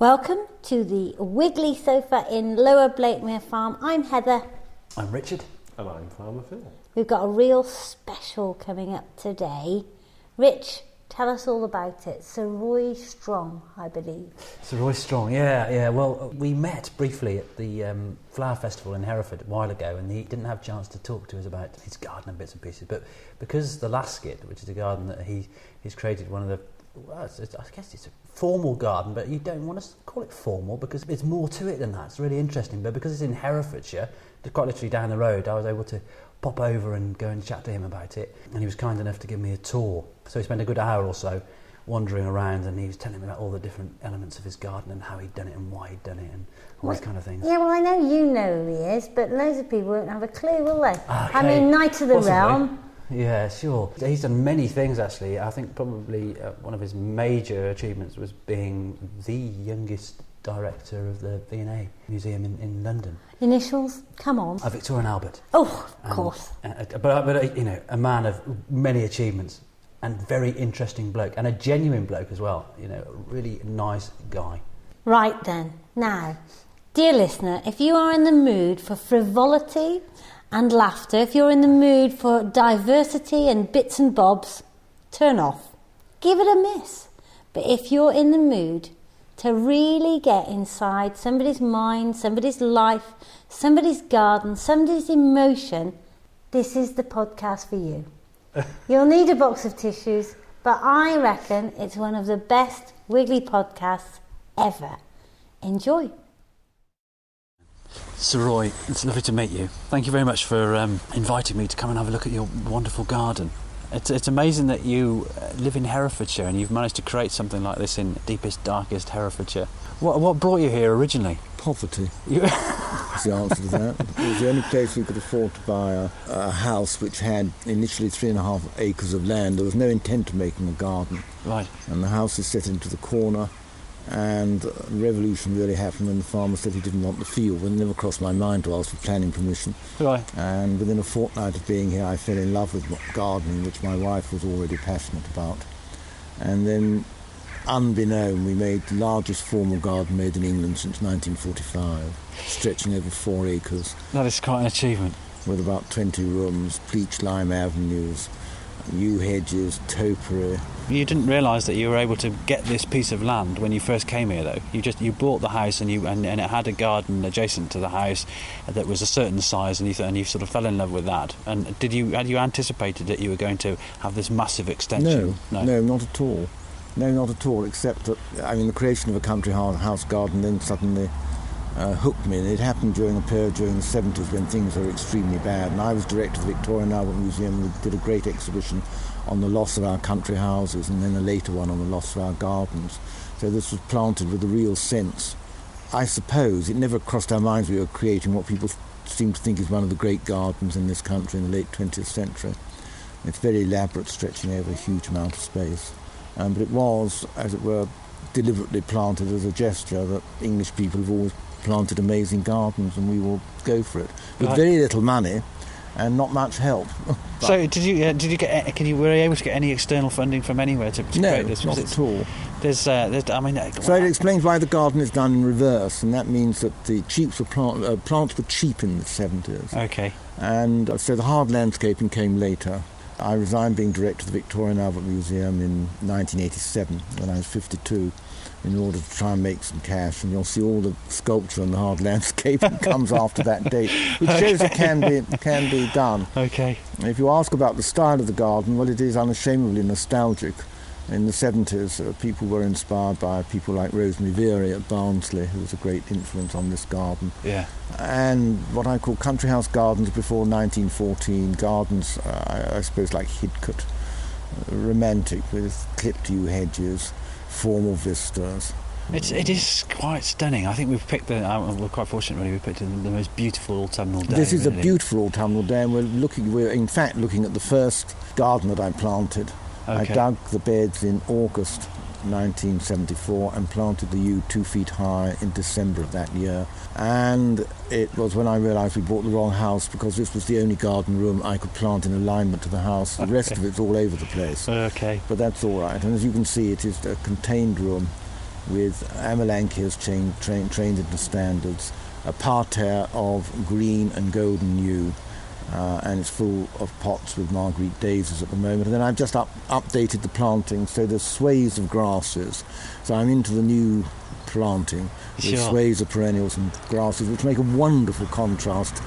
Welcome to the Wiggly Sofa in Lower Blakemere Farm. I'm Heather. I'm Richard. And I'm Farmer Phil. We've got a real special coming up today. Rich, tell us all about it. Sir Roy Strong, I believe. Sir Roy Strong, yeah. Well, we met briefly at the Flower Festival in Hereford a while ago, and he didn't have a chance to talk to us about his garden and bits and pieces. But because the Lasket, which is a garden that he's created, one of the, well, I guess it's a formal garden, but you don't want to call it formal because it's more to it than that. It's really interesting. But because it's in Herefordshire, quite literally down the road, I was able to pop over and go and chat to him about it. And he was kind enough to give me a tour. So we spent a good hour or so wandering around, and he was telling me about all the different elements of his garden and how he'd done it and why he'd done it and all these kind of things. Yeah, well, I know you know who he is, but loads of people won't have a clue, will they? Okay. I mean, Knight of the Possibly. Realm. Yeah, sure. He's done many things, actually. I think probably one of his major achievements was being the youngest director of the V&A Museum in London. Initials? Come on. Victoria and Albert. Oh, of course. But you know, a man of many achievements and very interesting bloke, and a genuine bloke as well. You know, a really nice guy. Right then. Now, dear listener, if you are in the mood for frivolity and laughter, if you're in the mood for diversity and bits and bobs, turn off. Give it a miss. But if you're in the mood to really get inside somebody's mind, somebody's life, somebody's garden, somebody's emotion, this is the podcast for you. You'll need a box of tissues, but I reckon it's one of the best Wiggly podcasts ever. Enjoy. Sir Roy, it's lovely to meet you. Thank you very much for inviting me to come and have a look at your wonderful garden. It's amazing that you live in Herefordshire and you've managed to create something like this in deepest, darkest Herefordshire. What brought you here originally? Poverty. That's the answer to that. It was the only place we could afford to buy a house which had initially 3.5 acres of land. There was no intent of making a garden. Right. And the house is set into the corner, and a revolution really happened when the farmer said he didn't want the field. It never crossed my mind to ask for planning permission. Right. And within a fortnight of being here, I fell in love with gardening, which my wife was already passionate about. And then, unbeknown, we made the largest formal garden made in England since 1945, stretching over 4 acres. That is quite an achievement. With about 20 rooms, peach lime avenues, yew hedges, topiary. You didn't realise that you were able to get this piece of land when you first came here, though. You bought the house and it had a garden adjacent to the house that was a certain size, and you sort of fell in love with that. And had you anticipated that you were going to have this massive extension? No, not at all. No, not at all. Except that the creation of a country house garden then suddenly hooked me. And it happened during a period during the 70s when things were extremely bad. And I was director of the Victoria and Albert Museum. We did a great exhibition on the loss of our country houses, and then a later one on the loss of our gardens. So this was planted with a real sense. I suppose it never crossed our minds we were creating what people seem to think is one of the great gardens in this country in the late 20th century. It's very elaborate, stretching over a huge amount of space. But it was, as it were, deliberately planted as a gesture that English people have always planted amazing gardens, and we will go for it. With very little money and not much help. So were you able to get any external funding from anywhere to create this? No, not at all. So it explains why the garden is done in reverse, and that means that the plants were cheap in the 70s. Okay. And so the hard landscaping came later. I resigned being director of the Victoria and Albert Museum in 1987 when I was 52 in order to try and make some cash, and you'll see all the sculpture and the hard landscaping comes after that date, which shows it can be done. Okay. If you ask about the style of the garden, well, it is unashamedly nostalgic. In the 70s, people were inspired by people like Rosemary Veary at Barnsley, who was a great influence on this garden. Yeah. And what I call country house gardens before 1914, gardens, I suppose, like Hidcote, romantic, with clipped yew hedges, formal vistas. It is quite stunning. I think we've picked we're quite fortunate really, we've picked the most beautiful autumnal day. This is really a beautiful autumnal day, and we're in fact looking at the first garden that I planted. Okay. I dug the beds in August 1974 and planted the yew 2 feet high in December of that year. And it was when I realised we bought the wrong house, because this was the only garden room I could plant in alignment to the house. The rest of it's all over the place. Okay. But that's all right. And as you can see, it is a contained room. with Amelanchias trained into standards, a parterre of green and golden yew, and it's full of pots with Marguerite daisies at the moment. And then I've just updated the planting, so there's swathes of grasses. So I'm into the new planting with swathes of perennials and grasses, which make a wonderful contrast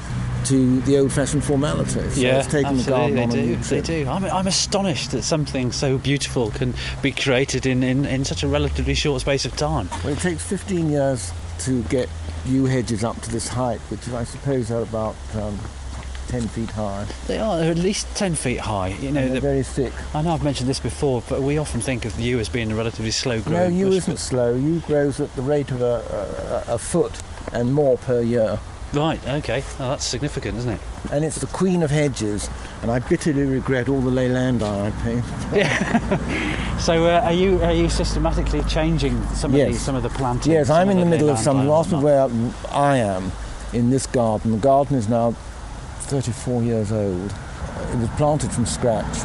to the old-fashioned formalities. So it's taken the garden on a new trip. They do. I'm astonished that something so beautiful can be created in such a relatively short space of time. Well, it takes 15 years to get yew hedges up to this height, which I suppose are about 10 feet high. They're at least 10 feet high. You know, they're very thick. I know I've mentioned this before, but we often think of yew as being a relatively slow growing. No, yew isn't slow. Yew grows at the rate of a foot and more per year. Right, okay. Oh, that's significant, isn't it? And it's the queen of hedges, and I bitterly regret all the leyland I paid. Yeah. So are you systematically changing some of the plantings? Yes, I'm in the middle of something. Ask me where I am in this garden. The garden is now 34 years old. It was planted from scratch,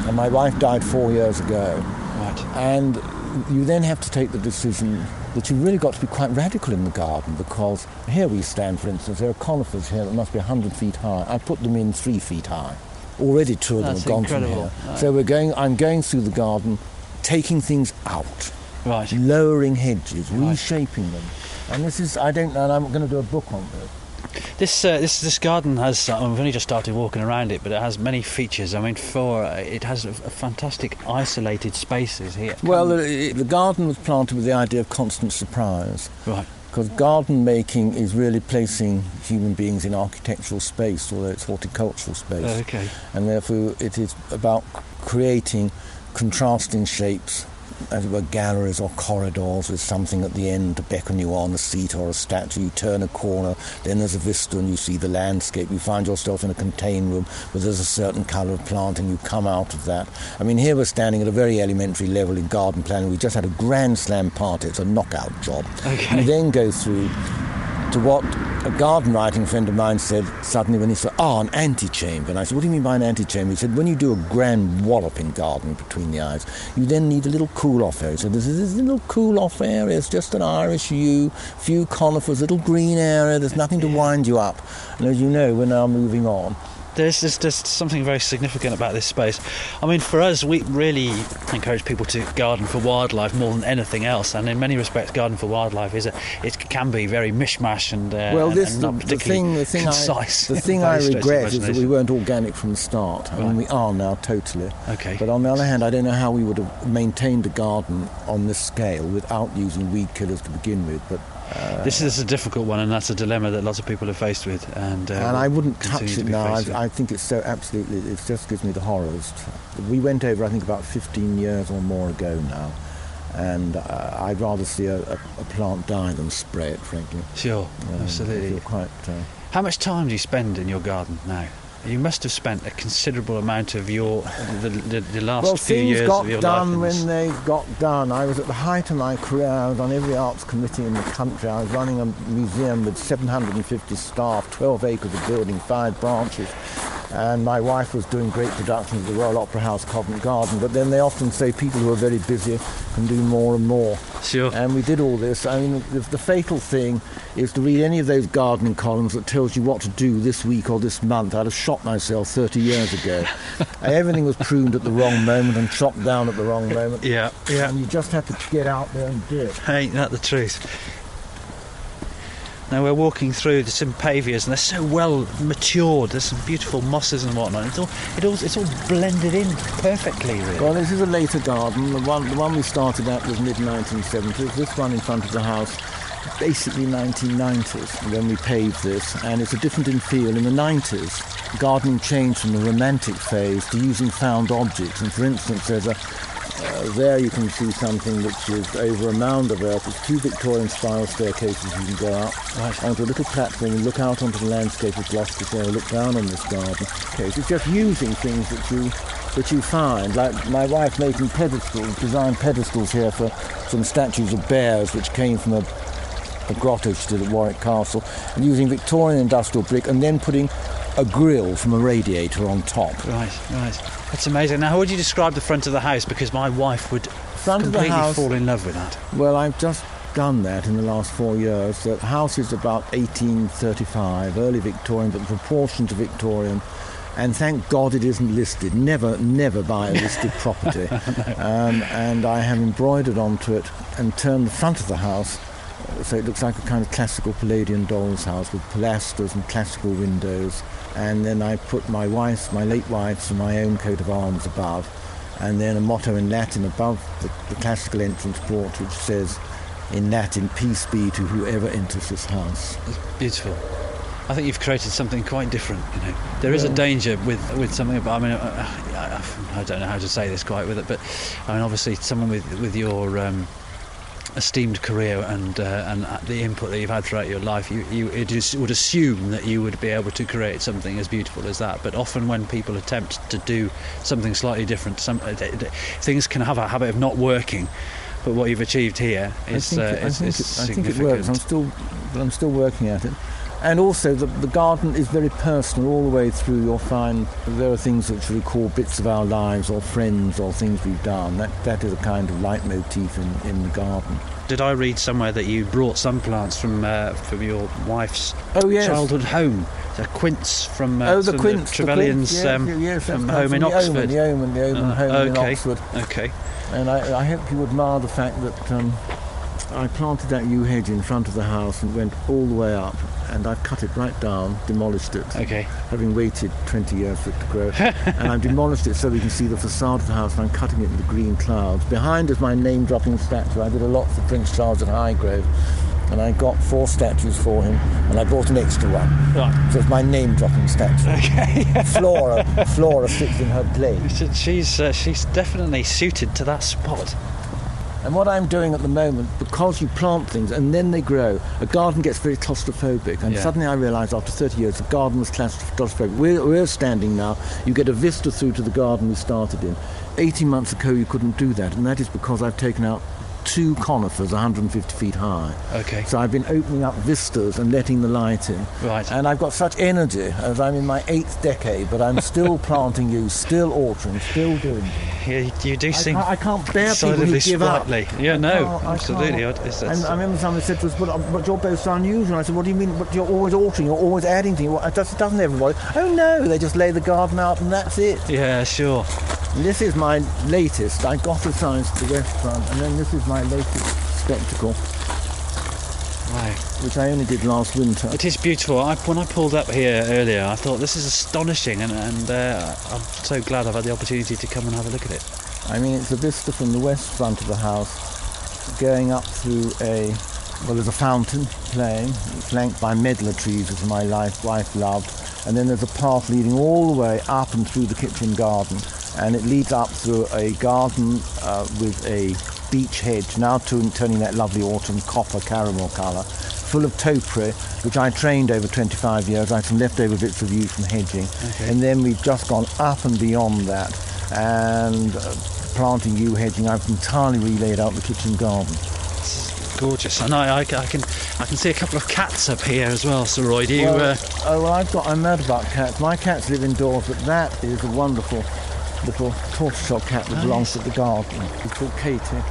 and my wife died 4 years ago. Right. And you then have to take the decision that you've really got to be quite radical in the garden, because here we stand, for instance, there are conifers here that must be 100 feet high. I put them in 3 feet high. Already 2 of them have gone incredible. from here. So I'm going through the garden, taking things out, right, lowering hedges, reshaping them. And this is, I don't know, and I'm going to do a book on this. This garden has, we've only just started walking around it, but it has many features. I mean, it has a fantastic isolated spaces here. Well, the garden was planted with the idea of constant surprise. Right. Because garden making is really placing human beings in architectural space, although it's horticultural space. Okay. And therefore it is about creating contrasting shapes, as it were, galleries or corridors with something at the end to beckon you on, a seat or a statue. You turn a corner, then there's a vista and you see the landscape. You find yourself in a contained room where there's a certain colour of plant and you come out of that. I mean, here we're standing at a very elementary level in garden planning. We just had a grand slam party. It's a knockout job. Okay. You then go through to what a garden writing friend of mine said suddenly when he said, an antechamber. And I said, what do you mean by an antechamber? He said, when you do a grand wallop in gardening between the eyes, you then need a little cool-off area. So there's this little cool-off area. It's just an Irish yew, few conifers, little green area. There's nothing to wind you up. And as you know, we're now moving on. There's something very significant about this space. I mean, for us, we really encourage people to garden for wildlife more than anything else. And in many respects, garden for wildlife it can be very mishmash and not particularly concise. The thing I regret is that we weren't organic from the start. I mean, we are now totally. Okay. But on the other hand, I don't know how we would have maintained a garden on this scale without using weed killers to begin with. But this is a difficult one, and that's a dilemma that lots of people are faced with. And I wouldn't touch it now. I think it's so absolutely, it just gives me the horrors. We went over, I think, about 15 years or more ago now, and I'd rather see a plant die than spray it, frankly. Sure, absolutely. I feel quite... How much time do you spend in your garden now? You must have spent a considerable amount of the last few years of your life. Well, things got done when they got done. I was at the height of my career. I was on every arts committee in the country. I was running a museum with 750 staff, 12 acres of building, 5 branches. And my wife was doing great productions at the Royal Opera House, Covent Garden. But then they often say people who are very busy can do more and more. Sure. And we did all this. I mean, the fatal thing is to read any of those gardening columns that tells you what to do this week or this month. I'd have shot myself 30 years ago. Everything was pruned at the wrong moment and chopped down at the wrong moment. Yeah. And you just have to get out there and do it. Ain't that the truth? Now we're walking through some pavias, and they're so well matured. There's some beautiful mosses and whatnot. It's all blended in perfectly, really. Well, this is a later garden. The one we started at was mid-1970s. This one in front of the house, basically 1990s, when we paved this, and it's a different in feel. In the 90s, gardening changed from the romantic phase to using found objects. And for instance, there's there you can see something which is over a mound of earth. It's 2 Victorian spiral staircases you can go up onto a little platform and look out onto the landscape of Gloucestershire, look down on this garden. Okay, so it's just using things that you find, like my wife making pedestals, designed pedestals here for some statues of bears which came from a grotto she did at Warwick Castle, and using Victorian industrial brick and then putting a grill from a radiator on top. Right. That's amazing. Now, how would you describe the front of the house? Because my wife would front of the house, fall in love with that. Well, I've just done that in the last 4 years. The house is about 1835, early Victorian, but the proportions are Victorian. And thank God it isn't listed. Never buy a listed property. And I have embroidered onto it and turned the front of the house so it looks like a kind of classical Palladian doll's house with pilasters and classical windows. And then I put my late wife's and my own coat of arms above. And then a motto in Latin above the classical entrance porch, which says in Latin, "Peace be to whoever enters this house." It's beautiful. I think you've created something quite different. There is a danger with something. I mean, I don't know how to say this quite with it, but I mean, obviously, someone with your esteemed career and the input that you've had throughout your life, you would assume that you would be able to create something as beautiful as that. But often, when people attempt to do something slightly different, things can have a habit of not working. But what you've achieved here is significant. I think it works. I'm still working at it. And also the garden is very personal all the way through. You'll find there are things which recall bits of our lives or friends or things we've done. That is a kind of leitmotif in the garden. Did I read somewhere that you brought some plants from your wife's childhood home? The quince from the quince, Trevelyan's from home in Oxford. The Omen home in Oxford. Okay. And I hope you admire the fact that I planted that yew hedge in front of the house and went all the way up, and I've cut it right down, demolished it, having waited 20 years for it to grow. And I've demolished it so we can see the facade of the house, and I'm cutting it into green clouds. Behind is my name-dropping statue. I did a lot for Prince Charles at Highgrove, and I got 4 statues for him, and I bought an extra one. Right. So it's my name-dropping statue. Okay. Flora sits in her place. She's definitely suited to that spot. And what I'm doing at the moment, because you plant things and then they grow, a garden gets very claustrophobic. And suddenly I realised after 30 years the garden was claustrophobic. We're standing now, you get a vista through to the garden we started in. 18 months ago you couldn't do that, and that is because I've taken out 2 conifers 150 feet high. Okay. So I've been opening up vistas and letting the light in. Right. And I've got such energy as I'm in my 8th decade, but I'm still planting yews, still altering, still doing it. Yeah, you do seem I can't bear people who give up. Yeah, no, absolutely. And I remember someone said to us, but you're both so unusual. I said, what do you mean? But you're always altering, you're always adding things. Doesn't everybody? Oh no, they just lay the garden out and that's it. Yeah, sure. This is my latest. I gothicized the west front, and then this is my latest spectacle, which I only did last winter. It is beautiful. When I pulled up here earlier, I thought this is astonishing, and I'm so glad I've had the opportunity to come and have a look at it. I mean, it's a vista from the west front of the house, going up through there's a fountain playing, flanked by medlar trees, which my wife loved, and then there's a path leading all the way up and through the kitchen garden. And it leads up through a garden with a beech hedge, now turning that lovely autumn copper caramel colour, full of topiary, which I trained over 25 years. I had some leftover bits of yew from hedging. Okay. And then we've just gone up and beyond that, and planting yew hedging, I've entirely relaid out the kitchen garden. It's gorgeous. And I can see a couple of cats up here as well, Sir Roy. I'm mad about cats. My cats live indoors, but that is a wonderful little tortoiseshell cat that belongs to the garden. She's called Katie.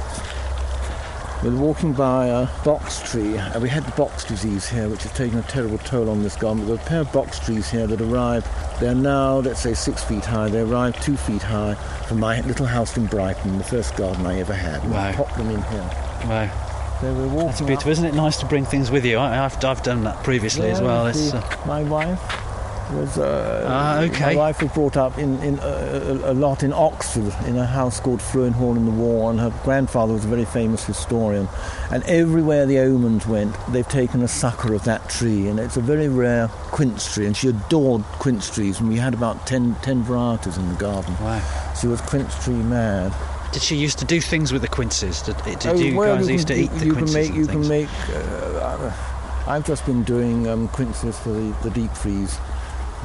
We're walking by a box tree. We had the box disease here, which has taken a terrible toll on this garden. But there are a pair of box trees here that arrived. They're now, let's say, 6 feet high. They arrived 2 feet high from my little house in Brighton, the first garden I ever had. Wow. We popped them in here. Wow. So we're walking. That's beautiful, isn't it? Nice to bring things with you. I've done that previously as well. My wife was my wife was brought up in a lot in Oxford in a house called Fruin Hall in the War, and her grandfather was a very famous historian, and everywhere the Omens went they've taken a sucker of that tree, and it's a very rare quince tree, and she adored quince trees, and we had about 10 varieties in the garden. Wow. She was quince tree mad. Did she used to do things with the quinces? Did you guys used to eat the quinces? You can make I've just been doing quinces for the deep freeze.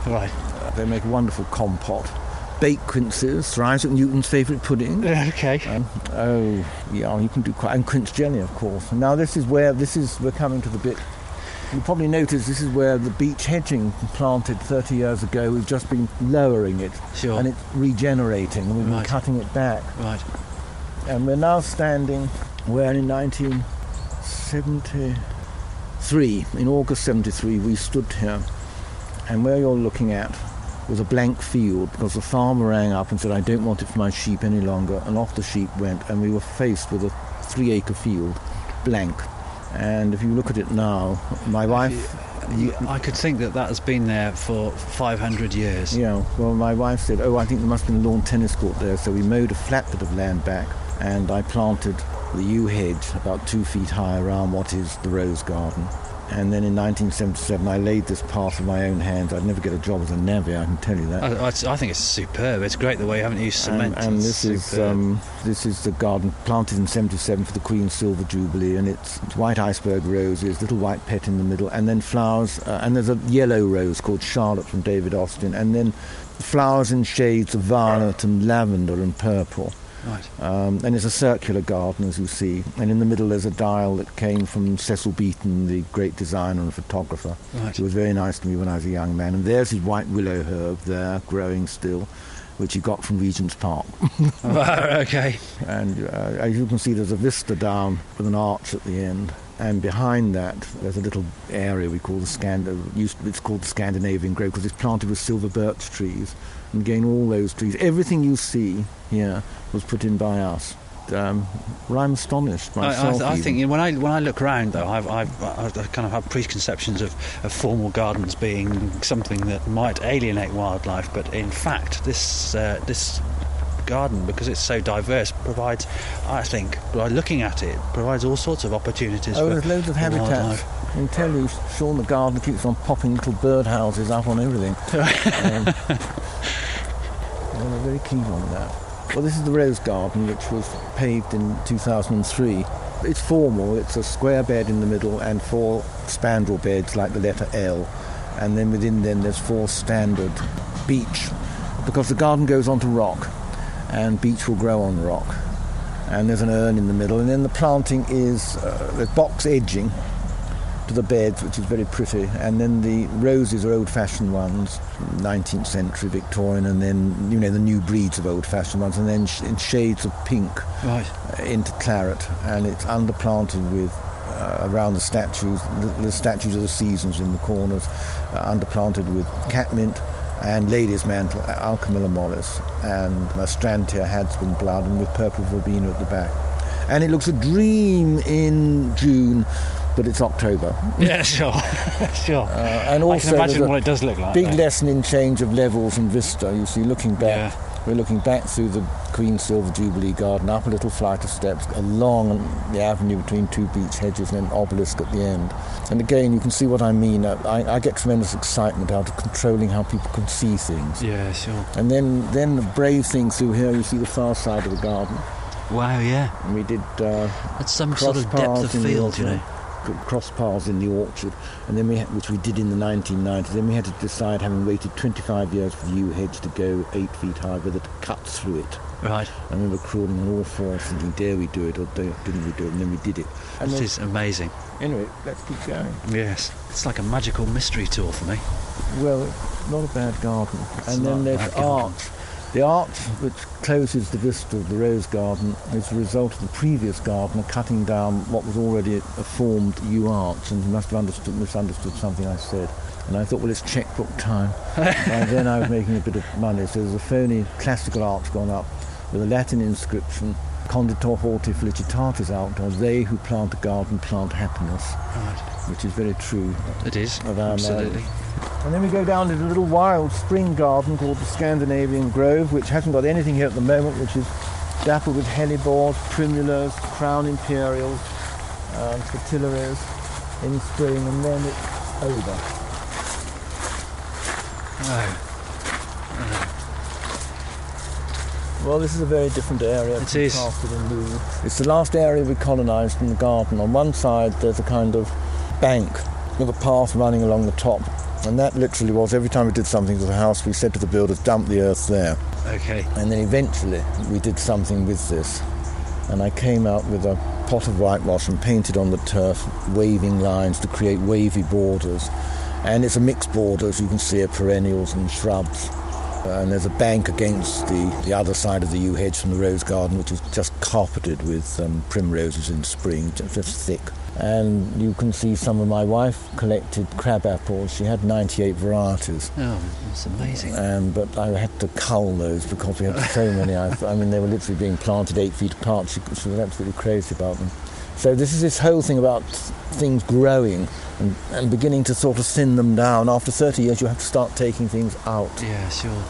Right. They make a wonderful compote. Baked quinces, thrives at Newton's favourite pudding. Okay. You can do quite... And quince jelly, of course. Now we're coming to the bit... You probably noticed this is where the beech hedging planted 30 years ago, we've just been lowering it. Sure. And it's regenerating, and we've been cutting it back. Right. And we're now standing where in 1973, in August 73, we stood here, and where you're looking at was a blank field, because the farmer rang up and said, I don't want it for my sheep any longer, and off the sheep went, and we were faced with a 3-acre field, blank. And if you look at it now, my wife... I could think that has been there for 500 years. Yeah, well, my wife said, I think there must have been a lawn tennis court there, so we mowed a flat bit of land back, and I planted the yew hedge about 2 feet high around what is the rose garden. And then in 1977, I laid this path with my own hands. I'd never get a job as a navvy, I can tell you that. I think it's superb. It's great the way you haven't used cement. And this is the garden planted in 77 for the Queen's Silver Jubilee, and it's white iceberg roses, little white pet in the middle, and then flowers. And there's a yellow rose called Charlotte from David Austin, and then flowers in shades of violet and lavender and purple. Right. And it's a circular garden, as you see. And in the middle there's a dial that came from Cecil Beaton, the great designer and photographer. Right. He was very nice to me when I was a young man. And there's his white willow herb there, growing still, which he got from Regent's Park. Okay. And as you can see, there's a vista down with an arch at the end. And behind that, there's a little area we call it's called the Scandinavian Grove, because it's planted with silver birch trees. And again, all those trees, everything you see here was put in by us. Well, I'm astonished myself. I think when I look around, though, I kind of have preconceptions of formal gardens being something that might alienate wildlife, but in fact, this garden, because it's so diverse, provides, I think, by looking at it, provides all sorts of opportunities for there's loads of habitats. Wildlife. I can tell you, Sean, the garden keeps on popping little bird houses up on everything. We're very keen on that. Well, this is the rose garden, which was paved in 2003. It's formal. It's a square bed in the middle and 4 spandrel beds like the letter L. And then within them there's 4 standard beech, because the garden goes onto rock, and beech will grow on rock. And there's an urn in the middle, and then the planting is there's box edging to the beds, which is very pretty, and then the roses are old-fashioned ones, 19th century Victorian, and then the new breeds of old-fashioned ones, and then in shades of pink, right, into claret, and it's underplanted with around the statues, the statues of the seasons in the corners, underplanted with catmint and lady's mantle, Alchemilla mollis, and Mastrantia Hadsbin blood, and with purple verbena at the back. And it looks a dream in June, but it's October. Yeah, sure. Sure. And also I can imagine what it does look like. Big lesson in change of levels and vista. You see, looking back, we're looking back through the Queen's Silver Jubilee garden, up a little flight of steps, along the avenue between 2 beech hedges, and an obelisk at the end. And again, you can see what I mean. I get tremendous excitement out of controlling how people can see things. Yeah, sure. And then the brave thing through here, you see the far side of the garden. Wow, yeah. And we did that's some sort of depth of field, cross paths in the orchard, and then which we did in the 1990s. Then we had to decide, having waited 25 years for the yew hedge to go 8 feet high, whether to cut through it. Right. I remember crawling on all fours thinking, dare we do it or didn't we do it? And then we did it. And this is amazing. Anyway, let's keep going. Yes. It's like a magical mystery tour for me. Well, it's not a bad garden. And then there's arch. The arch which closes the vista of the rose garden is the result of the previous gardener cutting down what was already a formed yew arch, and he must have misunderstood something I said. And I thought, well, it's checkbook time. And then I was making a bit of money. So there's a phony classical arch gone up with a Latin inscription, Conditor horti felicitatis auctor, they who plant a garden plant happiness, which is very true. It is, of our absolutely. marriage. And then we go down to the little wild spring garden called the Scandinavian Grove, which hasn't got anything here at the moment, which is dappled with hellebores, primulas, crown imperials, fritillaries in spring, and then it's over. Well, this is a very different area. It is. It's the last area we colonised in the garden. On one side there's a kind of bank with a path running along the top, and that literally was, every time we did something to the house, we said to the builders, dump the earth there. Okay. And then eventually we did something with this, and I came out with a pot of whitewash and painted on the turf waving lines to create wavy borders. And it's a mixed border, as you can see, of perennials and shrubs. And there's a bank against the other side of the yew hedge from the rose garden, which is just carpeted with primroses in spring, just thick. And you can see some of my wife collected crab apples. She had 98 varieties. Oh, that's amazing. But I had to cull those because we had so many. I mean, they were literally being planted 8 feet apart. She was absolutely crazy about them. So this is this whole thing about things growing and beginning to sort of thin them down. After 30 years, you have to start taking things out. Yeah, sure.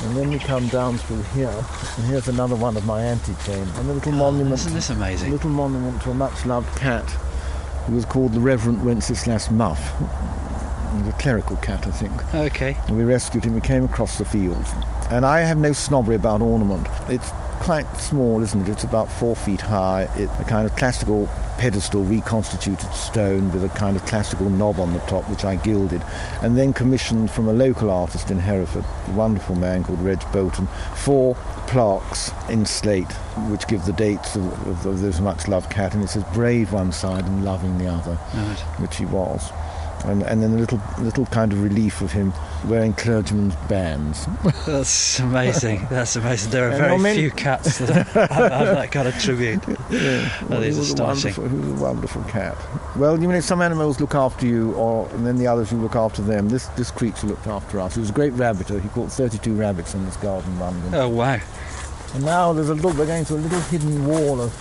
And then we come down through here, and here's another one of my anti-chain. And a little monument. Isn't this amazing? A little monument to a much-loved cat who was called the Reverend Wenceslas Muff. He was a clerical cat, I think. Okay. And we rescued him. We came across the fields. And I have no snobbery about ornament. It's quite small, isn't it? It's about 4 feet high. It's a kind of classical pedestal, reconstituted stone with a kind of classical knob on the top, which I gilded, and then commissioned from a local artist in Hereford, a wonderful man called Reg Bolton, 4 plaques in slate, which give the dates of this much-loved cat, and it says brave one side and loving the other, right. Which he was. And then a little kind of relief of him wearing clergyman's bands. That's amazing. That's amazing. There are very few cats that have that kind of tribute. Yeah. That is astonishing. He was a wonderful cat. Well, you know, some animals look after you, and then the others you look after them. This creature looked after us. He was a great rabbiter. He caught 32 rabbits in this garden London. Oh, wow. And now we're going through a little hidden wall of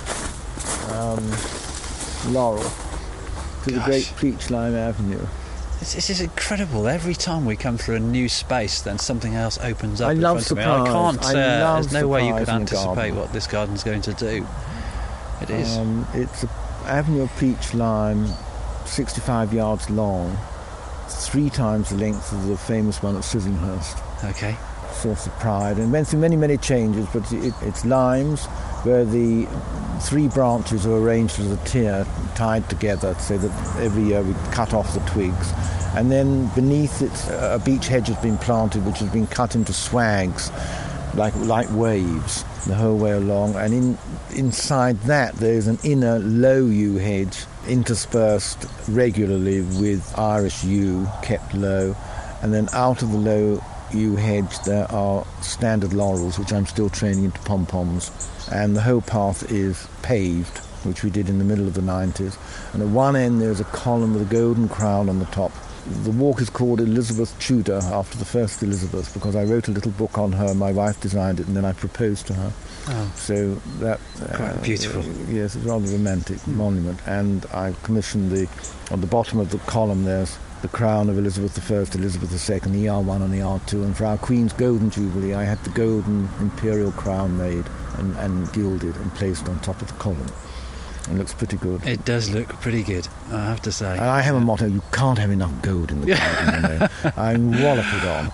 laurel to the great Peach Lime Avenue. This is incredible. Every time we come through a new space, then something else opens up I in love front surprise. of me. I can't. There's no way you could surprise in a anticipate garden. what this garden's going to do. It is. It's an avenue of peach lime, 65 yards long, 3 times the length of the famous one at Sissinghurst. Okay. Source of pride, and went through many, many changes, but it's limes where the 3 branches are arranged as a tier, tied together, so that every year we cut off the twigs. And then beneath it, a beech hedge has been planted, which has been cut into swags, like waves, the whole way along. And inside that, there's an inner low yew hedge, interspersed regularly with Irish yew, kept low. And then out of the low yew hedge, there are standard laurels, which I'm still training into pom-poms. And the whole path is paved, which we did in the middle of the 90s. And at one end there's a column with a golden crown on the top. The walk is called Elizabeth Tudor, after the first Elizabeth, because I wrote a little book on her. My wife designed it, and then I proposed to her. Oh. So that Quite beautiful. Yes, it's a rather romantic monument. And I commissioned on the bottom of the column there's the crown of Elizabeth I, Elizabeth II, the ER1 and the ER2, and for our Queen's Golden Jubilee I had the golden imperial crown made and gilded and placed on top of the column. It looks pretty good. It does look pretty good, I have to say. And I have a motto: you can't have enough gold in the garden. You know. I'm walloped on.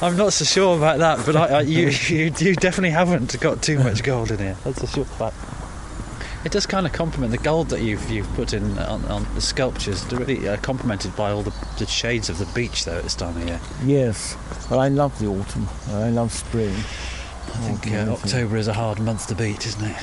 I'm not so sure about that, but you definitely haven't got too much gold in here. That's a sure fact. It does kind of complement the gold that you've put in on the sculptures. They're really complemented by all the shades of the beach, though, at this time of year. Yes, well, I love the autumn. I love spring. I think October is a hard month to beat, isn't it?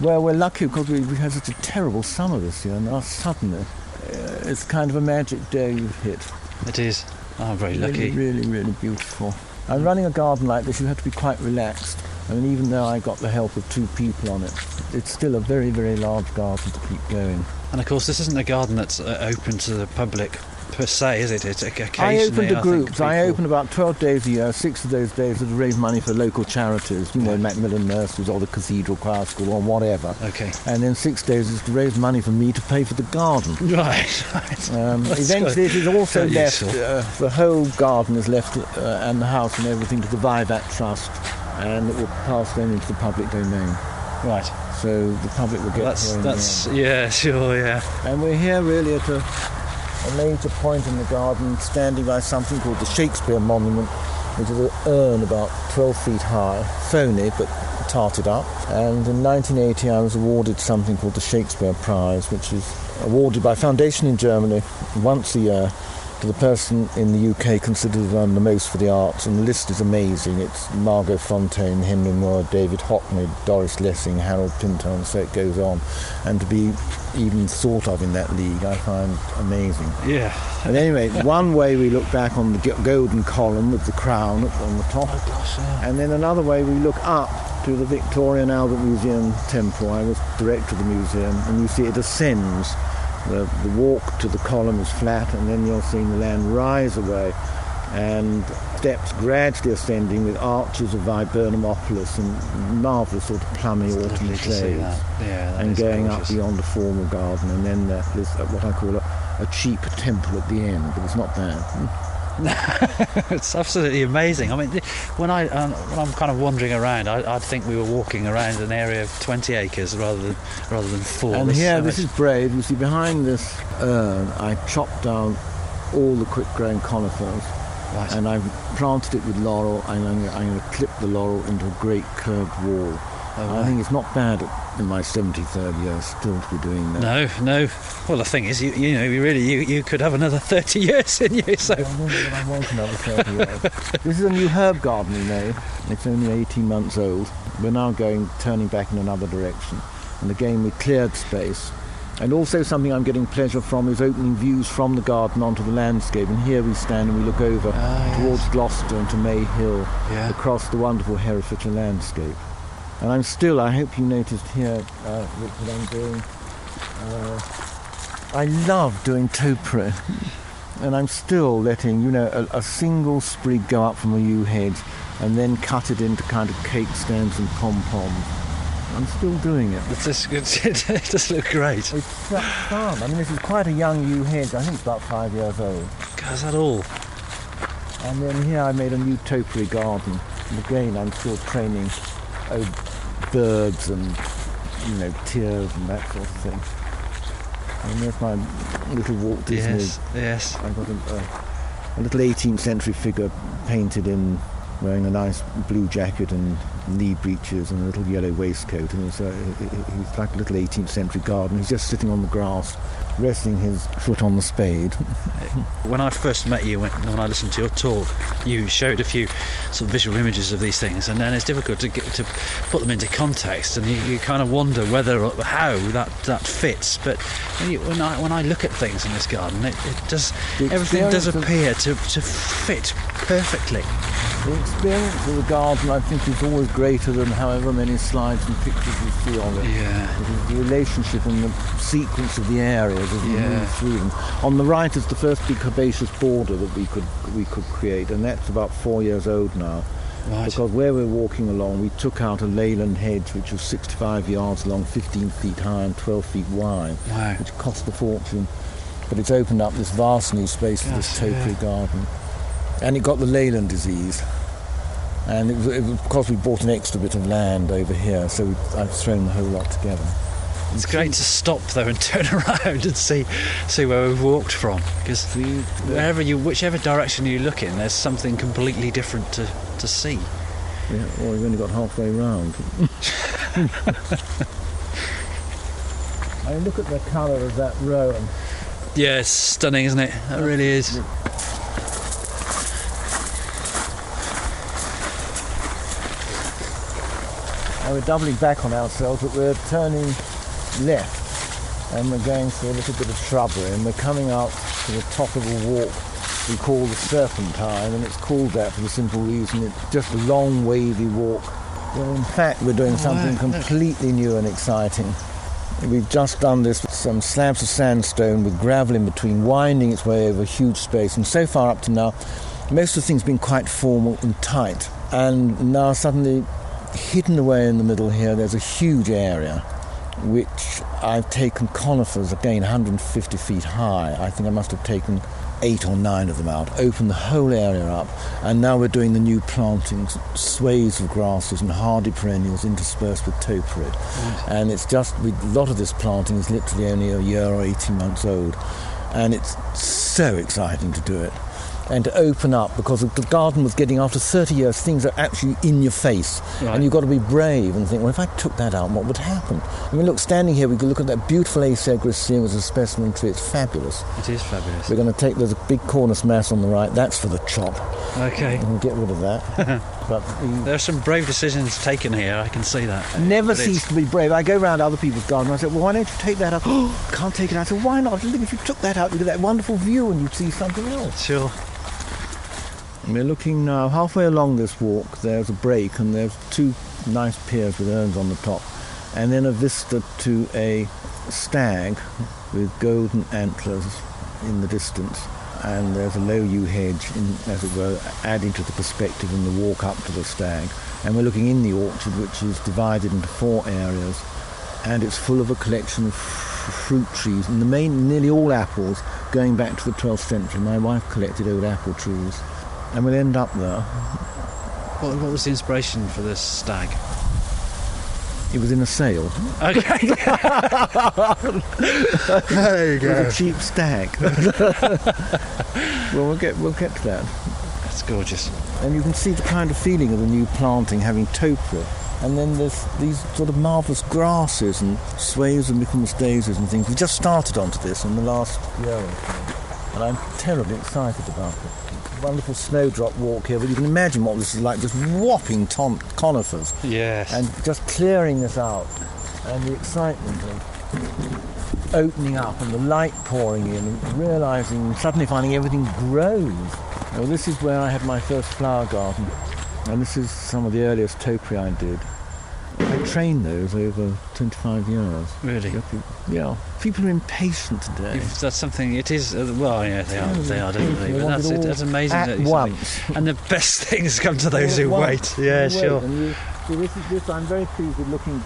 Well, we're lucky because we had such a terrible summer this year, and now suddenly it's kind of a magic day you've hit. It is. I'm very lucky. Really, really, really beautiful. And running a garden like this, you have to be quite relaxed. I mean, even though I got the help of 2 people on it, it's still a very, very large garden to keep going. And of course, this isn't a garden that's open to the public per se, is it? It's occasionally. I open to groups. I people... open about 12 days a year. 6 of those days are to raise money for local charities, you know, Macmillan Nurseries or the Cathedral Choir School or whatever. Okay. And then 6 days is to raise money for me to pay for the garden. Right. Eventually, it is also left. The whole garden is left, and the house and everything, to the Vivat Trust, and it will pass then into the public domain. Right. So the public will get. That's yeah, sure, yeah. And we're here really at a major point in the garden, standing by something called the Shakespeare Monument, which is an urn about 12 feet high, phony but tarted up. And in 1980 I was awarded something called the Shakespeare Prize, which is awarded by Foundation in Germany once a year after the person in the UK considered the most for the arts, and the list is amazing. It's Margot Fontaine, Henry Moore, David Hockney, Doris Lessing, Harold Pinto, and so it goes on. And to be even thought of in that league, I find amazing. Yeah. And anyway, one way we look back on the golden column with the crown on the top. Oh gosh, yeah. And then another way we look up to the Victoria and Albert Museum temple. I was director of the museum, and you see it ascends. The walk to the column is flat, and then you're seeing the land rise away, and steps gradually ascending with arches of viburnumopoulos and marvellous sort of plummy autumn shades, and going up beyond a formal garden, and then there's what I call a cheap temple at the end, but it's not bad. It's absolutely amazing. I mean, when I'm kind of wandering around, I'd think we were walking around an area of 20 acres rather than 4. And here, this is brave. You see, behind this urn, I chopped down all the quick-growing conifers, right, and I've planted it with laurel. I'm going to clip the laurel into a great curved wall. Oh, right. I think it's not bad in my 73rd year still to be doing that. No. Well, the thing is, you could have another 30 years in you. So I don't know that I want another 30 years. This is a new herb garden we made. It's only 18 months old. We're now turning back in another direction. And again, we cleared space. And also something I'm getting pleasure from is opening views from the garden onto the landscape. And here we stand and we look over towards Gloucester and to May Hill, across the wonderful Herefordshire landscape. And I hope you noticed here, Richard, I'm doing, I love doing topiary. And I'm still letting, a single sprig go up from a yew hedge and then cut it into kind of cake stands and pom-poms. I'm still doing it. It does look great. It's fun. I mean, this is quite a young yew hedge. I think it's about 5 years old. God, is that all? And then here I made a new topiary garden. And again, I'm still training birds and, tears and that sort of thing. And there's my little Walt Disney. Yes. I've got a little 18th century figure painted in, wearing a nice blue jacket and knee breeches and a little yellow waistcoat, and he's like a little 18th century garden. He's just sitting on the grass, resting his foot on the spade. When I first met you, when I listened to your talk, you showed a few sort of visual images of these things, and then it's difficult to put them into context, and you kind of wonder how that fits. But when I look at things in this garden, everything does appear to fit perfectly. The experience of the garden, I think, is always greater than however many slides and pictures you see on it. Yeah. It is the relationship and the sequence of the areas as you move through them. On the right is the first big herbaceous border that we could create, and that's about 4 years old now. Right. Because where we're walking along, we took out a leyland hedge which was 65 yards long, 15 feet high and 12 feet wide, which cost a fortune. But it's opened up this vast new space for this topiary garden. And it got the Leyland disease. And it was because we bought an extra bit of land over here, so I've thrown the whole lot together. It's great to stop though and turn around and see where we've walked from, because whichever direction you look in, there's something completely different to see. Yeah, well, we've only got halfway round. I mean, look at the colour of that rowan. Yeah, it's stunning, isn't it? That really is. Now we're doubling back on ourselves, but we're turning left and we're going through a little bit of shrubbery, and we're coming out to the top of a walk we call the Serpentine, and it's called that for the simple reason it's just a long wavy walk. Well, in fact, we're doing something completely new and exciting. We've just done this with some slabs of sandstone with gravel in between, winding its way over a huge space, and so far up to now most of the things have been quite formal and tight, and now suddenly hidden away in the middle here there's a huge area which I've taken conifers, again 150 feet high. I think I must have taken 8 or 9 of them out, opened the whole area up, and now we're doing the new plantings, swathes of grasses and hardy perennials interspersed with topiary. And it's just, a lot of this planting is literally only a year or 18 months old, and it's so exciting to do it. and to open up, because the garden was getting, after 30 years, things are actually in your face. Right. And you've got to be brave and think, well, if I took that out, what would happen? I mean, look, standing here, we could look at that beautiful Asagraceum as a specimen tree. It's fabulous. It is fabulous. We're going to there's a big cornus mass on the right. That's for the chop. Okay. We'll get rid of that. But There are some brave decisions taken here, I can see that. never cease to be brave. I go around other people's gardens and I say, well, why don't you take that out? Oh, can't take it out. I said, why not? Look, if you took that out, you get that wonderful view and you'd see something else. Sure. And we're looking now, halfway along this walk, there's a break and there's two nice piers with urns on the top. And then a vista to a stag with golden antlers in the distance. And there's a low yew hedge, as it were, adding to the perspective in the walk up to the stag. And we're looking in the orchard, which is divided into 4 areas, and it's full of a collection of fruit trees, and the main, nearly all apples, going back to the 12th century. My wife collected old apple trees, and we'll end up there. What was the inspiration for this stag? It was in a sale. Okay. There you It was a cheap stag. Well, we'll get to that. That's gorgeous. And you can see the kind of feeling of the new planting, having topiary. And then there's these sort of marvellous grasses and sways and Michaelmas daisies and things. We just started onto this in the last year or so, and I'm terribly excited about it. Wonderful snowdrop walk here, but you can imagine what this is like, just whopping conifers. Yes. And just clearing this out, and the excitement of opening up and the light pouring in and realising, suddenly finding everything grows. Well, this is where I had my first flower garden, and this is some of the earliest topiary I did. I trained those over 25 years. Really? Yeah. People are impatient today. That's something, it is, well, yeah, they are definitely. They But want it all that's amazing. at that you once. say. And the best things come to those who All at wait. once. Yeah, You sure. wait, and this, I'm very pleased with looking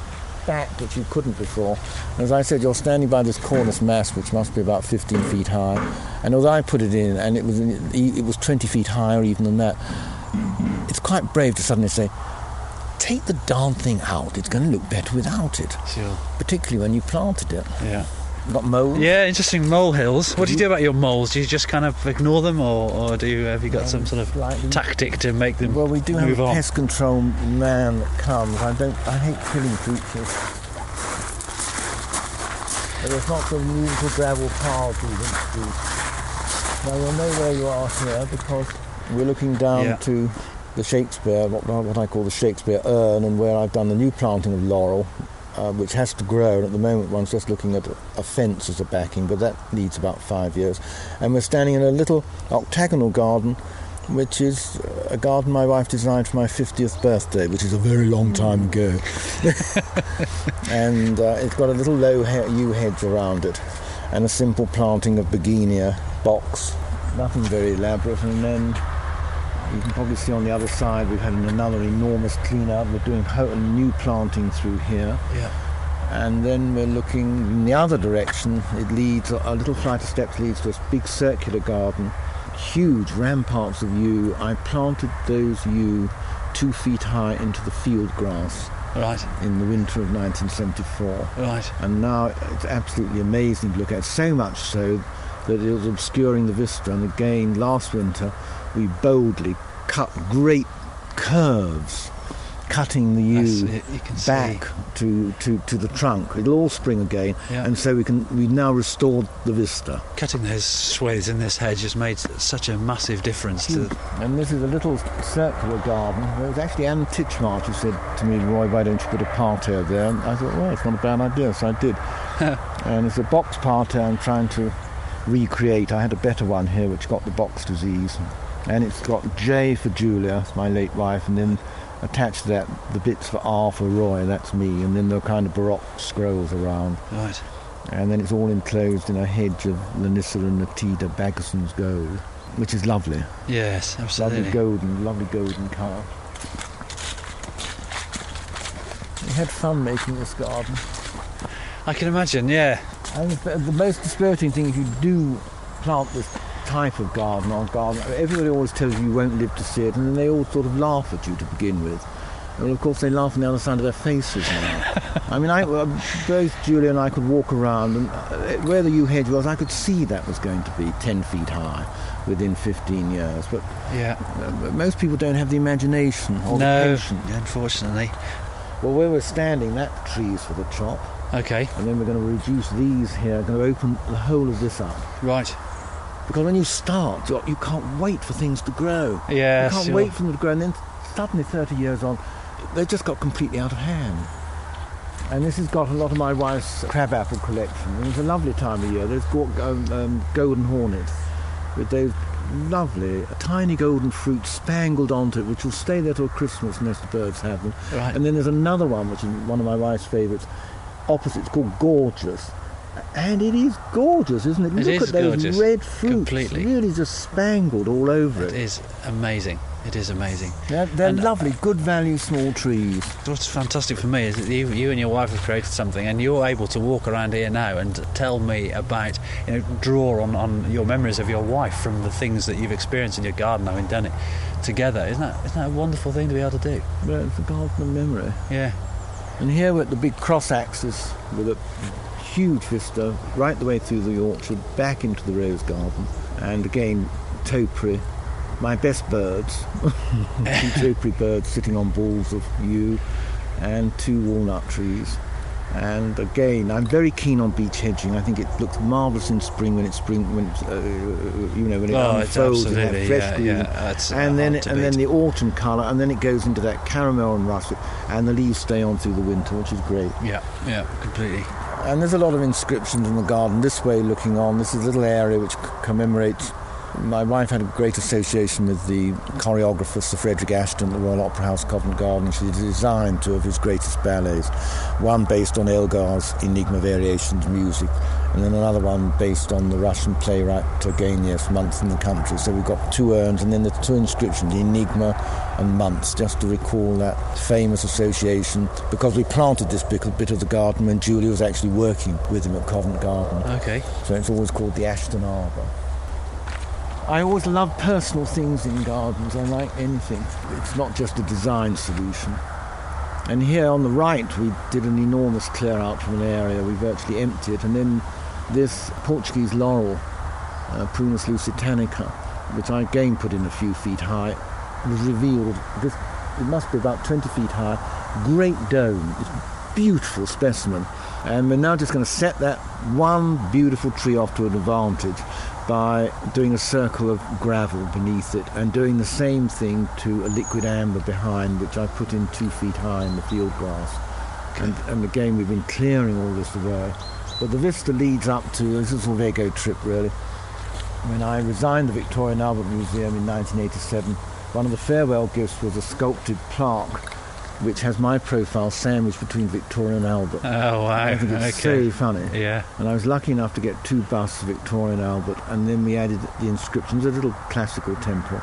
back, which you couldn't before. As I said, you're standing by this cornus mass, which must be about 15 feet high. And although I put it in, and it was 20 feet higher even than that, it's quite brave to suddenly say, take the darn thing out, it's going to look better without it. Sure. Particularly when you planted it. Yeah. Got moles? Yeah, interesting molehills. What do you do about your moles? Do you just kind of ignore them, or have you got some sort of Slightly. tactic to make them Well, we do have move a on? pest control man that comes. I hate killing creatures. But there's lots of musical gravel paths we went through. Now you'll know where you are here because we're looking down to the Shakespeare, what I call the Shakespeare urn, and where I've done the new planting of laurel, which has to grow, and at the moment one's just looking at a fence as a backing, but that needs about 5 years. And we're standing in a little octagonal garden, which is a garden my wife designed for my 50th birthday, which is a very long time ago. And it's got a little low yew hedge around it, and a simple planting of begonia box, nothing very elaborate. And then you can probably see on the other side we've had another enormous clean out. We're doing new planting through here. Yeah. And then we're looking in the other direction. It leads, a little flight of steps leads to a big circular garden, huge ramparts of yew. I planted those yew 2 feet high into the field grass. Right. In the winter of 1974. Right. And now it's absolutely amazing to look at, so much so that it was obscuring the vista. And again, last winter, we boldly cut great curves, cutting the yew back to the trunk. It'll all spring again, and so we've now restored the vista. Cutting those swathes in this hedge has made such a massive difference to. And this is a little circular garden. It was actually Anne Titchmarsh who said to me, "Roy, why don't you put a parterre there?" And I thought, well, it's not a bad idea, so I did. And it's a box parterre I'm trying to recreate. I had a better one here which got the box disease. And it's got J for Julia, my late wife, and then attached to that the bits for R for Roy, that's me, and then the kind of Baroque scrolls around. Right. And then it's all enclosed in a hedge of Lanicera natida, Baggerson's gold, which is lovely. Yes, absolutely. Lovely golden colour. We had fun making this garden. I can imagine, yeah. And the most dispiriting thing, if you do plant this type of garden, everybody always tells you you won't live to see it, and then they all sort of laugh at you to begin with. Well, of course, they laugh on the other side of their faces now. I mean, both Julia and I could walk around, and where the yew hedge was, I could see that was going to be 10 feet high within 15 years. But most people don't have the imagination or the patience. Unfortunately. Well, where we're standing, that tree's for the chop. Okay. And then we're going to reduce these here, going to open the whole of this up. Right. Because when you start, you can't wait for things to grow. Yeah, you can't wait for them to grow, and then suddenly 30 years on, they've just got completely out of hand. And this has got a lot of my wife's crabapple collection. And it's a lovely time of year. There's golden hornets with those lovely tiny golden fruits spangled onto it, which will stay there till Christmas. Most birds have them. Right. And then there's another one, which is one of my wife's favourites, opposite. It's called Gorgeous. And it is gorgeous, isn't it? Look at those gorgeous. Red fruits, completely. Really just spangled all over it. It is amazing. It is amazing. They're lovely, good value small trees. What's fantastic for me is that you and your wife have created something, and you're able to walk around here now and tell me about, draw on your memories of your wife from the things that you've experienced in your garden, having done it together. Isn't that a wonderful thing to be able to do? Well, it's a garden of memory. Yeah. And here we're at the big cross axis with a huge vista right the way through the orchard, back into the rose garden, and again, topiary. My best birds, 2 topiary birds sitting on balls of yew, and 2 walnut trees. And again, I'm very keen on beech hedging. I think it looks marvellous in spring when it unfolds in that fresh green. And then the autumn colour, and then it goes into that caramel and russet, and the leaves stay on through the winter, which is great. Yeah, completely. And there's a lot of inscriptions in the garden this way looking on. This is a little area which commemorates. My wife had a great association with the choreographer Sir Frederick Ashton at the Royal Opera House, Covent Garden. She designed 2 of his greatest ballets, one based on Elgar's Enigma Variations music, and then another one based on the Russian playwright Turgenev's Month in the Country. So we've got 2 urns, and then the 2 inscriptions, Enigma and Months, just to recall that famous association, because we planted this bit of the garden when Julia was actually working with him at Covent Garden. Okay. So it's always called the Ashton Arbour. I always love personal things in gardens. I like anything. It's not just a design solution. And here on the right, we did an enormous clear out from an area. We virtually emptied it. And then this Portuguese laurel, Prunus lusitanica, which I again put in a few feet high, was revealed. It must be about 20 feet high. Great dome. It's a beautiful specimen. And we're now just going to set that one beautiful tree off to an advantage by doing a circle of gravel beneath it and doing the same thing to a liquid amber behind, which I put in 2 feet high in the field grass. Okay. And again, we've been clearing all this away. But the vista leads up to, this is a Vego trip really. When I resigned the Victoria and Albert Museum in 1987, one of the farewell gifts was a sculpted plaque which has my profile sandwiched between Victoria and Albert. Oh, wow. I think it's so funny. Yeah. And I was lucky enough to get 2 busts of Victoria and Albert, and then we added the inscriptions, a little classical temple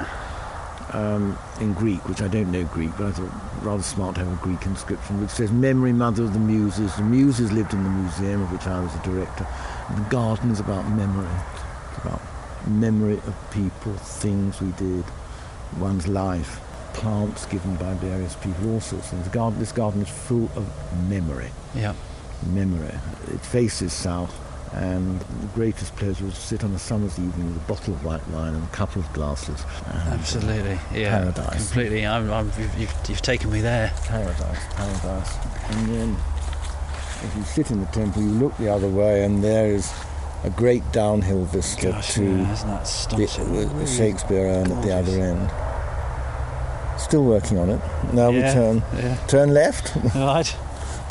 in Greek, which I don't know Greek, but I thought rather smart to have a Greek inscription, which says, Memory Mother of the Muses. The Muses lived in the museum of which I was a director. The garden is about memory. It's about memory of people, things we did, one's life. Plants given by various people, all sorts of things. This garden is full of memory. Yeah. Memory. It faces south, and the greatest pleasure was to sit on a summer's evening with a bottle of white wine and a couple of glasses. Absolutely, yeah. Paradise. Completely. You've taken me there. Paradise. And then, if you sit in the temple, you look the other way, and there is a great downhill vista to isn't that astonishing? the Shakespeare urn at the other end. Still working on it. Now we turn left. Right.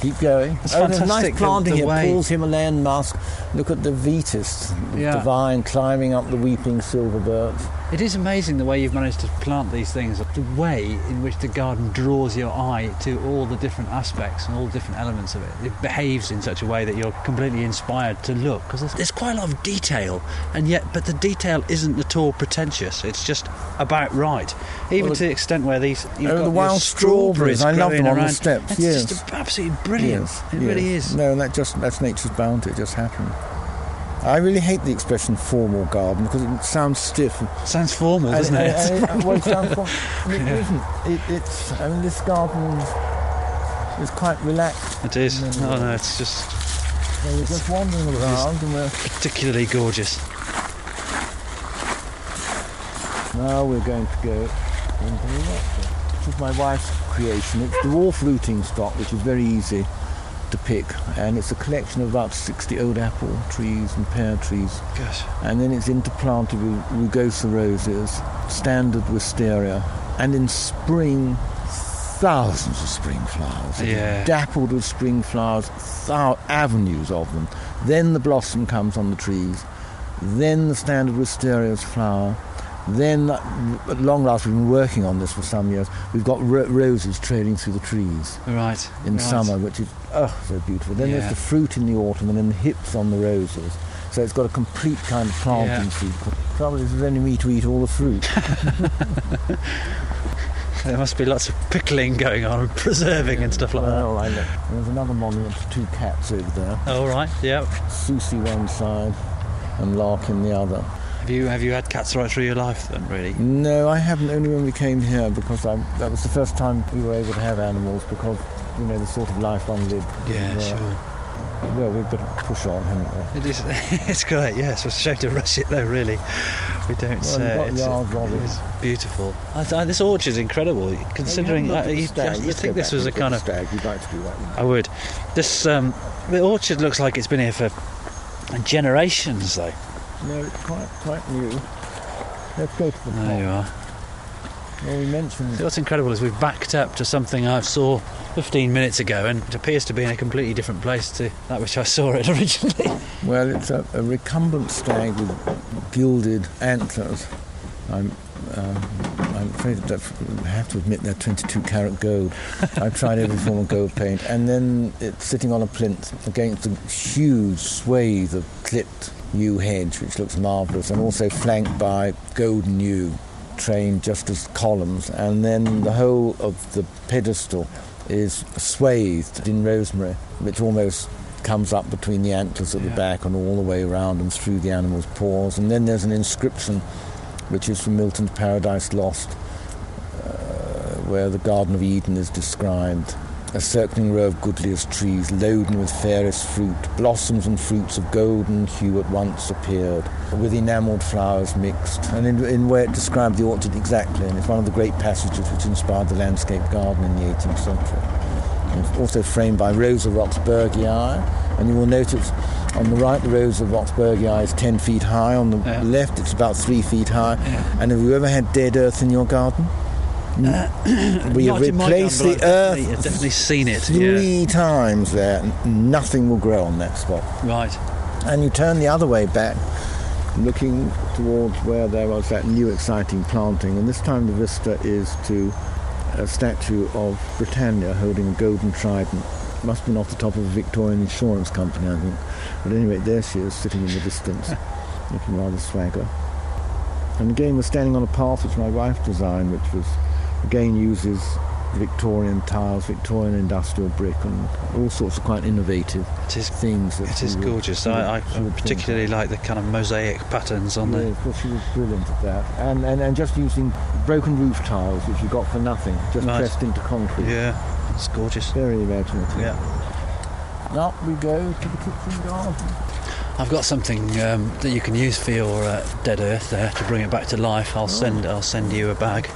Keep going. It's there's a nice fantastic, planting here. way. Paul's Himalayan musk. Look at the Vetus, the vine climbing up the weeping silver birch. It is amazing the way you've managed to plant these things, the way in which the garden draws your eye to all the different aspects and all the different elements of it. It behaves in such a way that you're completely inspired to look, because there's quite a lot of detail, but the detail isn't at all pretentious. It's just about right. Even to the extent where these... the wild strawberries, I love them on the steps. It's just absolutely brilliant. It really is. No, and that's nature's bounty. It just happened. I really hate the expression formal garden because it sounds stiff. Sounds formal, doesn't it? Well, it sounds formal. It isn't. It's. I mean, this garden is quite relaxed. It is. No, it's just... So we're just wandering around and we're... particularly gorgeous. Now we're going to go into the orchard. This is my wife's creation. It's dwarf rooting stock, which is very easy to pick, and it's a collection of about 60 old apple trees and pear trees. Gosh. And then it's interplanted with rugosa roses, standard wisteria, and in spring, thousands of spring flowers. Yeah. Dappled with spring flowers, avenues of them. Then the blossom comes on the trees, then the standard wisteria's flower. Then, at long last, we've been working on this for some years. We've got roses trailing through the trees in summer, which is so beautiful. Then there's the fruit in the autumn, and then the hips on the roses. So it's got a complete kind of planting sequence. The trouble is, there's only me to eat all the fruit. There must be lots of pickling going on and preserving and stuff like that. Well, I know. There's another monument to 2 cats over there. Oh, right, yeah. Susie one side and Larkin the other. Have you had cats right through your life then, really? No, I haven't, only when we came here, because that was the first time we were able to have animals, because, you know, the sort of life one lived. Yeah, sure. Well, we've got to push on, haven't we? It is. It's great, yes. It's a shame to rush it, though, really. We don't it's beautiful. This orchard's incredible, considering... you think this was a kind of... Stag. You'd like to do that, I would. This, the orchard looks like it's been here for generations, though. No, it's quite new. Let's go to the park. There you are. Well, we mentioned... What's incredible is we've backed up to something I saw 15 minutes ago, and it appears to be in a completely different place to that which I saw it originally. Well, it's a recumbent stag with gilded antlers. I'm afraid that I have to admit they're 22 karat gold. I've tried every form of gold paint, and then it's sitting on a plinth against a huge swathe of clipped yew hedge, which looks marvellous, and also flanked by golden yew trained just as columns, and then the whole of the pedestal is swathed in rosemary, which almost comes up between the antlers at the back and all the way around and through the animal's paws. And then there's an inscription which is from Milton's Paradise Lost, where the Garden of Eden is described. A circling row of goodliest trees, loaden with fairest fruit, blossoms and fruits of golden hue at once appeared, with enamelled flowers mixed. And in where it described the orchard exactly, and it's one of the great passages which inspired the landscape garden in the 18th century. And it's also framed by Rosa Roxburghii, and you will notice on the right the Rosa Roxburghii is 10 feet high, on the left it's about 3 feet high. Yeah. And have you ever had dead earth in your garden? We have replaced the earth. I've definitely seen it 3 times there. Nothing will grow on that spot. Right. And you turn the other way back, looking towards where there was that new exciting planting, and this time the vista is to a statue of Britannia holding a golden trident. Must have been off the top of a Victorian insurance company, I think. But anyway, there she is, sitting in the distance, looking rather swagger. And again, we're standing on a path which my wife designed, which was again uses Victorian tiles, Victorian industrial brick, and all sorts of quite innovative things. It is gorgeous. I particularly like the kind of mosaic patterns on there. Well, she was brilliant at that. And just using broken roof tiles, which you got for nothing, just pressed into concrete. Yeah, it's gorgeous. Very imaginative. Yeah. Up we go to the kitchen garden. I've got something that you can use for your dead earth there to bring it back to life. I'll send you a bag.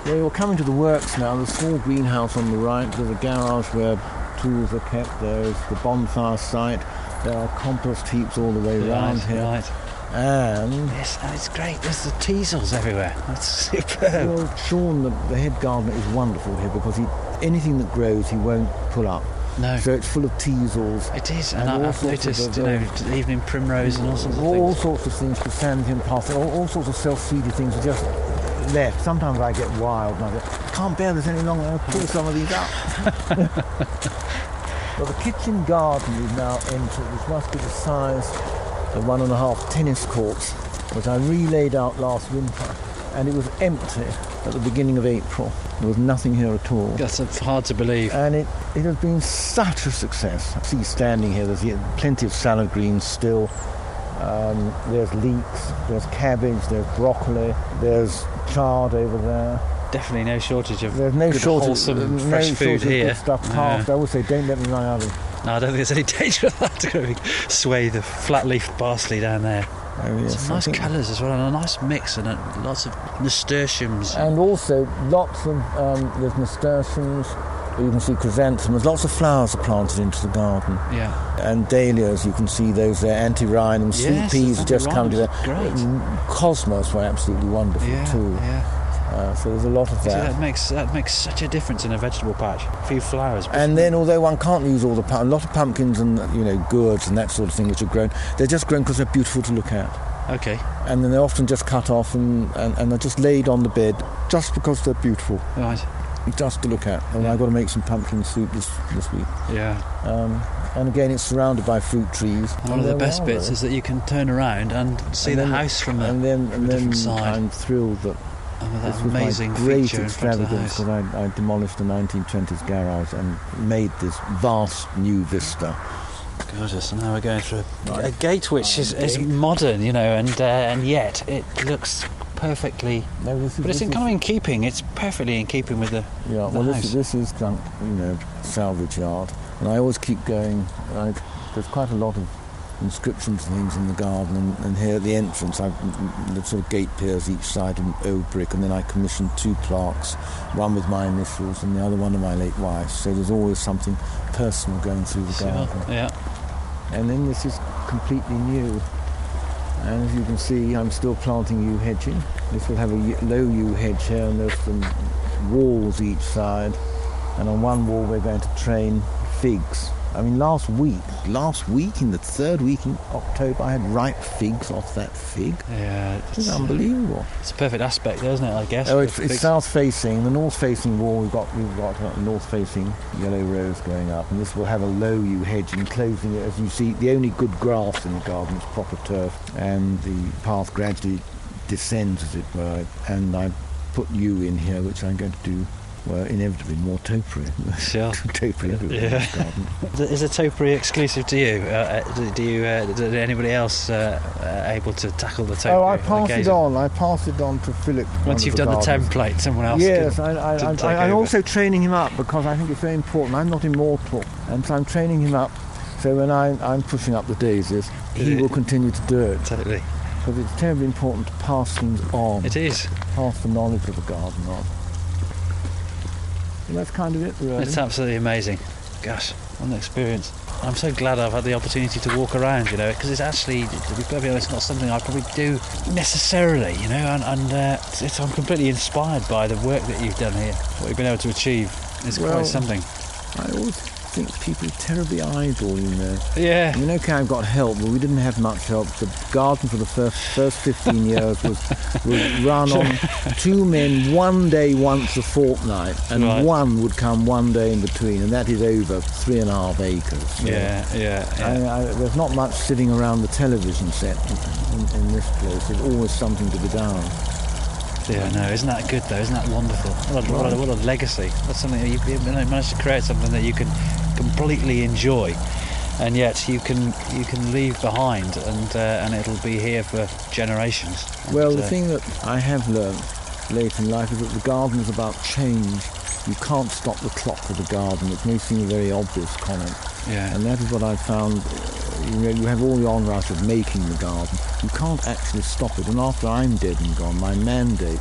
Yeah, we're coming to the works now. There's a small greenhouse on the right. There's a garage where tools are kept. There's the bonfire site. There are compost heaps all the way around here. Right. And yes, it's great. There's the teasels everywhere. That's superb. Well, Sean, the head gardener, is wonderful here because anything that grows he won't pull up. No. So it's full of teasels. It is, and I've noticed, evening primrose and all sorts of things. All sorts of things, chrysanthemum, parsley, all sorts of self-seeded things are just left. Sometimes I get wild and I go, I can't bear this any longer, I'll pull some of these up. Well, the kitchen garden we've now entered, which must be the size of 1.5 tennis courts, which I relaid out last winter, and it was empty at the beginning of April. There was nothing here at all. That's hard to believe. And it has been such a success. I see standing here, there's plenty of salad greens still. There's leeks, there's cabbage, there's broccoli, there's chard over there. Definitely no shortage of There's no good, shortage, wholesome, no fresh food shortage here. of good stuff. Carved. I always say, don't let me run out of. No, I don't think there's any danger of that. Going to sway the flat-leaf parsley down there. Oh, yes, Some nice colours as well, and a nice mix, and lots of nasturtiums. And also lots of there's nasturtiums. You can see chrysanthemums. Lots of flowers are planted into the garden. Yeah. And dahlias, you can see those there. Antirrhinum, sweet peas have just come to there. Great. Cosmos were absolutely wonderful too. Yeah. So there's a lot of that. See, that makes such a difference in a vegetable patch. A few flowers. And then, although one can't use all a lot of pumpkins and gourds and that sort of thing which are grown, they're just grown because they're beautiful to look at. Okay. And then they're often just cut off and they're just laid on the bed just because they're beautiful. Right. Just to look at. And I've got to make some pumpkin soup this week. Yeah. And again, it's surrounded by fruit trees. And one of the best bits is that you can turn around and see the house from a different side. I'm thrilled that this was amazing my great feature in front of the extravagance house. because I demolished the 1920s garage and made this vast new vista. Gorgeous. And now we're going through a gate which is modern, and yet it looks perfectly. No, it's kind of in keeping. It's perfectly in keeping with the house. This is junk, salvage yard, and I always keep going. There's quite a lot of inscriptions and things in the garden, and here at the entrance, the sort of gate piers each side in old brick, and then I commissioned 2 plaques, one with my initials and the other one of my late wife's. So there's always something personal going through the garden. Yeah. And then this is completely new. And as you can see, I'm still planting yew hedging. This will have a low yew hedge here, and there's some walls each side. And on one wall we're going to train figs. I mean, last week, in the 3rd week in October, I had ripe figs off that fig. Yeah. It's unbelievable. It's a perfect aspect, isn't it, I guess? Oh, it's south-facing. The north-facing wall, we've got a north-facing yellow rose going up, and this will have a low yew hedge enclosing it. As you see, the only good grass in the garden is proper turf, and the path gradually descends, as it were, and I put yew in here, which I'm going to do. Well, inevitably more topiary. Sure. Topiary everywhere in the garden. Is a topiary exclusive to you? Is anybody else able to tackle the topiary? Oh, I pass it on to Philip. Once you've done the template, someone else Yes, can take I'm over. also training him up because I think it's very important. I'm not immortal, and so I'm training him up. So when I'm pushing up the daisies, he will continue to do it. Totally. Because it's terribly important to pass things on. It is. Pass the knowledge of the garden on. Well, that's kind of it, really. It's absolutely amazing. Gosh, what an experience. I'm so glad I've had the opportunity to walk around, because it's actually, to be perfectly honest, not something I probably do necessarily, and I'm completely inspired by the work that you've done here. What you've been able to achieve is quite something. I always think people are terribly idle, Yeah. I mean, okay, I've got help, but we didn't have much help. The garden for the first 15 years was run on 2 men, 1 day once a fortnight, and one would come 1 day in between, and that is over 3.5 acres. So there's not much sitting around the television set in this place. There's always something to be done. Yeah, no, isn't that good though? Isn't that wonderful? What a legacy. That's something that you've managed to create, something that you can completely enjoy, and yet you can leave behind, and it'll be here for generations. Well, the thing that I have learned late in life is that the garden is about change. You can't stop the clock of the garden, which may seem a very obvious comment. Yeah. And that is what I've found. You have all the onrush of making the garden. You can't actually stop it. And after I'm dead and gone, my mandate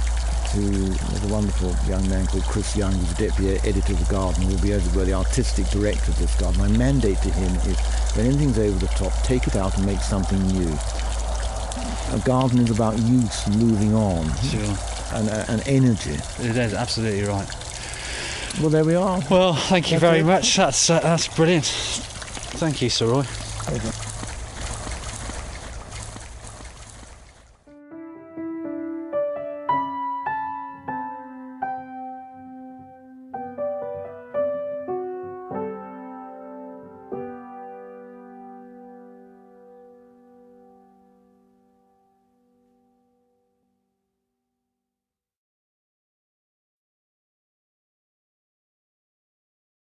there's a wonderful young man called Chris Young, who's the deputy editor of the garden, will be the artistic director of this garden. My mandate to him is, when anything's over the top, take it out and make something new. A garden is about youth moving on. Sure. And energy. It is, absolutely right. Well, there we are. Well, thank you very much. That's brilliant. Thank you, Sir Roy. Okay.